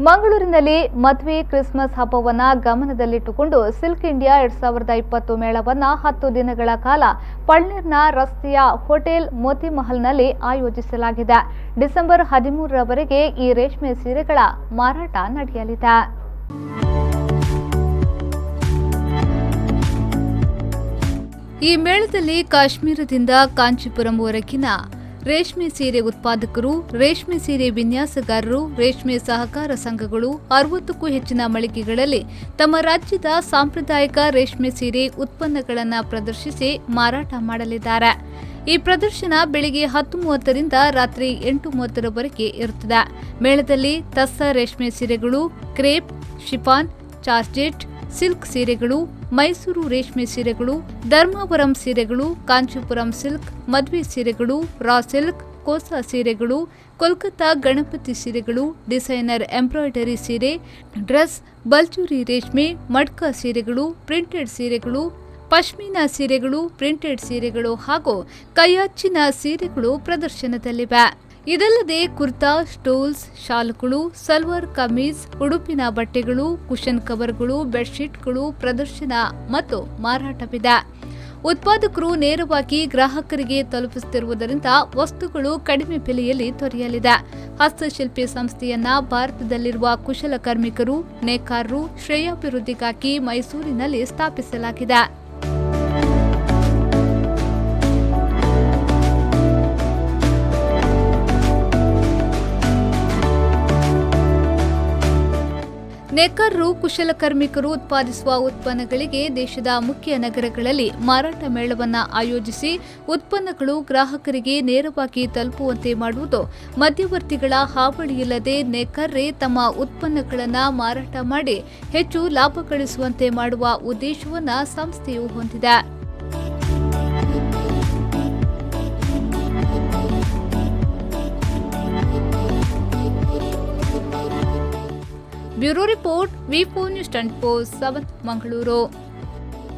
ಮಂಗಳೂರಿನಲ್ಲಿ ಮದುವೆ ಕ್ರಿಸ್ಮಸ್ ಹಬ್ಬವನ್ನು ಗಮನದಲ್ಲಿಟ್ಟುಕೊಂಡು ಸಿಲ್ಕ್ ಇಂಡಿಯಾ 2020 ಮೇಳವನ್ನು 10 ದಿನಗಳ ಕಾಲ ಪಳ್ನೀರ್ನ ರಸ್ತೆಯ ಹೋಟೆಲ್ ಮೋತಿ ಮಹಲ್ನಲ್ಲಿ ಆಯೋಜಿಸಲಾಗಿದೆ. ಡಿಸೆಂಬರ್ 13ರವರೆಗೆ ಈ ರೇಷ್ಮೆ ಸೀರೆಗಳ ಮಾರಾಟ ನಡೆಯಲಿದೆ. ಈ ಮೇಳದಲ್ಲಿ ಕಾಶ್ಮೀರದಿಂದ ಕಾಂಚೀಪುರಂವರೆಗಿನ ರೇಷ್ಮೆ ಸೀರೆ ಉತ್ಪಾದಕರು, ರೇಷ್ಮೆ ಸೀರೆ ವಿನ್ಯಾಸಗಾರರು, ರೇಷ್ಮೆ ಸಹಕಾರ ಸಂಘಗಳು 60ಕ್ಕೂ ಹೆಚ್ಚಿನ ಮಳಿಗೆಗಳಲ್ಲಿ ತಮ್ಮ ರಾಜ್ಯದ ಸಾಂಪ್ರದಾಯಿಕ ರೇಷ್ಮೆ ಸೀರೆ ಉತ್ಪನ್ನಗಳನ್ನು ಪ್ರದರ್ಶಿಸಿ ಮಾರಾಟ ಮಾಡಲಿದ್ದಾರೆ. ಈ ಪ್ರದರ್ಶನ ಬೆಳಿಗ್ಗೆ 10:30ರಿಂದ ರಾತ್ರಿ 8:30ರವರೆಗೆ ಇರುತ್ತದೆ. ಮೇಳದಲ್ಲಿ ತಸ್ಸ ರೇಷ್ಮೆ ಸೀರೆಗಳು, ಕ್ರೇಪ್, ಶಿಫಾನ್, ಜಾರ್ಜೆಟ್, ಸಿಲ್ಕ್ ಸೀರೆಗಳು, ಮೈಸೂರು ರೇಷ್ಮೆ ಸೀರೆಗಳು, ಧರ್ಮಾವರಂ ಸೀರೆಗಳು, ಕಾಂಚೀಪುರಂ ಸಿಲ್ಕ್, ಮದುವೆ ಸೀರೆಗಳು, ರಾ ಸಿಲ್ಕ್, ಕೋಸಾ ಸೀರೆಗಳು, ಕೋಲ್ಕತ್ತಾ ಗಣಪತಿ ಸೀರೆಗಳು, ಡಿಸೈನರ್ ಎಂಬ್ರಾಯ್ಡರಿ ಸೀರೆ, ಡ್ರೆಸ್, ಬಲ್ಚೂರಿ ರೇಷ್ಮೆ, ಮಡ್ಕಾ ಸೀರೆಗಳು, ಪ್ರಿಂಟೆಡ್ ಸೀರೆಗಳು, ಪಶ್ಮೀನಾ ಸೀರೆಗಳು, ಪ್ರಿಂಟೆಡ್ ಸೀರೆಗಳು ಹಾಗೂ ಕೈಯಾಚಿನ ಸೀರೆಗಳು ಪ್ರದರ್ಶನದಲ್ಲಿವೆ. ಇದಲ್ಲದೆ ಕುರ್ತಾ, ಸ್ಟೋಲ್ಸ್, ಶಾಲುಗಳು, ಸಲ್ವಾರ್ ಕಮೀಜ್, ಉಡುಪಿನ ಬಟ್ಟೆಗಳು, ಕುಷನ್ ಕವರ್ಗಳು, ಬೆಡ್ಶೀಟ್ಗಳು ಪ್ರದರ್ಶನ ಮತ್ತು ಮಾರಾಟವಿದೆ. ಉತ್ಪಾದಕರು ನೇರವಾಗಿ ಗ್ರಾಹಕರಿಗೆ ತಲುಪಿಸುತ್ತಿರುವುದರಿಂದ ವಸ್ತುಗಳು ಕಡಿಮೆ ಬೆಲೆಯಲ್ಲಿ ದೊರೆಯಲಿದೆ. ಹಸ್ತಶಿಲ್ಪಿ ಸಂಸ್ಥೆಯನ್ನ ಭಾರತದಲ್ಲಿರುವ ಕುಶಲಕರ್ಮಿಕರು, ನೇಕಾರರು ಶ್ರೇಯೋಭಿವೃದ್ಧಿಗಾಗಿ ಮೈಸೂರಿನಲ್ಲಿ ಸ್ಥಾಪಿಸಲಾಗಿದೆ. ನೇಕಾರರು, ಕುಶಲಕರ್ಮಿಕರು ಉತ್ಪಾದಿಸುವ ಉತ್ಪನ್ನಗಳಿಗೆ ದೇಶದ ಮುಖ್ಯ ನಗರಗಳಲ್ಲಿ ಮಾರಾಟ ಮೇಳವನ್ನು ಆಯೋಜಿಸಿ ಉತ್ಪನ್ನಗಳು ಗ್ರಾಹಕರಿಗೆ ನೇರವಾಗಿ ತಲುಪುವಂತೆ ಮಾಡುವುದು, ಮಧ್ಯವರ್ತಿಗಳ ಹಾವಳಿಯಿಲ್ಲದೆ ನೇಕಾರರೇ ತಮ್ಮ ಉತ್ಪನ್ನಗಳನ್ನು ಮಾರಾಟ ಮಾಡಿ ಹೆಚ್ಚು ಲಾಭ ಗಳಿಸುವಂತೆ ಮಾಡುವ ಉದ್ದೇಶವನ್ನು ಸಂಸ್ಥೆಯು ಹೊಂದಿದೆ. ಬ್ಯೂರೋ ರಿಪೋರ್ಟ್, ವಿ4 ನ್ಯೂಸ್ 24/7 ಮಂಗಳೂರು.